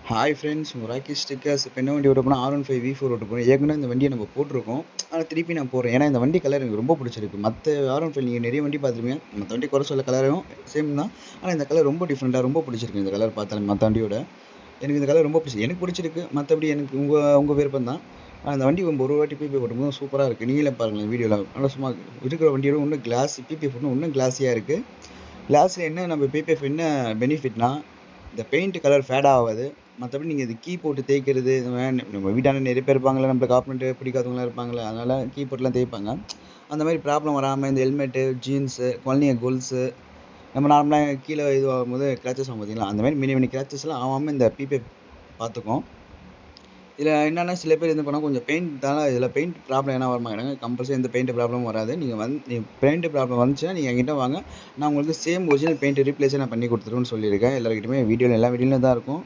Hi friends, முராக்கி stickers இப்போ என்ன வண்டி ஓட்ட போனால் R15 V4 ஓட்ட போகிறோம். ஏற்கனவே இந்த வண்டியை நம்ம போட்டிருக்கோம். ஆனால் திருப்பி நான் போடுறேன். ஏன்னா இந்த வண்டி கலர் எனக்கு ரொம்ப பிடிச்சிருக்கு. மற்ற R15 நீங்கள் நிறைய வண்டி பார்த்துருப்பீங்க. மற்ற வண்டி குறை சொல்ல கலரும் சேம் தான். ஆனால் இந்த கலர் ரொம்ப டிஃப்ரெண்ட்டாக ரொம்ப பிடிச்சிருக்கு. இந்த கலர் பார்த்தாலும் மற்ற வண்டியோட எனக்கு இந்த கலர் ரொம்ப பிடிச்சிருக்கு. எனக்கு பிடிச்சிருக்கு. மற்றபடி எனக்கு உங்கள் விருப்பம் தான். ஆனால் இந்த வண்டி ஒரு வாட்டி பிபி போட்டும்போது சூப்பராக இருக்குது. நீங்களே பாருங்கள் வீடியோவில். நல்லா சும்மா இருக்கிற வண்டியோட இன்னும் கிளாஸ் பிபி போட்டு இன்னும் கிளாஸியாக இருக்குது. கிளாஸில் என்ன நம்ம பிபிஎஃப் என்ன பெனிஃபிட்னா, இந்த பெயிண்ட் கலர் ஃபேட் ஆகாது. மற்றபடி நீங்கள் இது கீ போட்டு தேய்க்கிறது நம்ம வீட்டான நிறைய பேர் இருப்பாங்களே, நம்மளுக்கு கார்பெண்ட் பிடிக்காதவங்களாம் இருப்பாங்களே, அதனால் கீ போட்டுலாம் தேய்ப்பாங்க. அந்த மாதிரி ப்ராப்ளம் வராமல் இந்த ஹெல்மெட்டு, ஜீன்ஸு, குழந்தைங்க கோல்ஸு, நம்ம நார்மலாக கீழே இது ஆகும்போது கிராச்சஸ் ஆகும் பார்த்தீங்களா, அந்த மாதிரி மினி மினி கிராச்சஸ்லாம் ஆகாமல் இந்த பிபிஎஃப் பார்த்துக்கும். இதில் என்னென்னா சில பேர் இது பண்ணால் கொஞ்சம் பெயிண்ட் தானே, இதில் பெயிண்ட் ப்ராப்ளம் என்ன வரமாட்டாங்க. கம்பல்சரி எந்த பெயிண்ட் ப்ராப்ளமும் வராது. நீங்கள் பெயிண்ட் ப்ராப்ளம் வந்துச்சுன்னா நீங்கள் என்கிட்ட வாங்க. நான் உங்களுக்கு சேம் ஒரிஜினல் பெயிண்ட் ரீப்ளேஸே நான் பண்ணி கொடுத்துருவேன்னு சொல்லியிருக்கேன். எல்லாருக்கிட்டையுமே எல்லா வீடியோலையும் தான் இருக்கும்.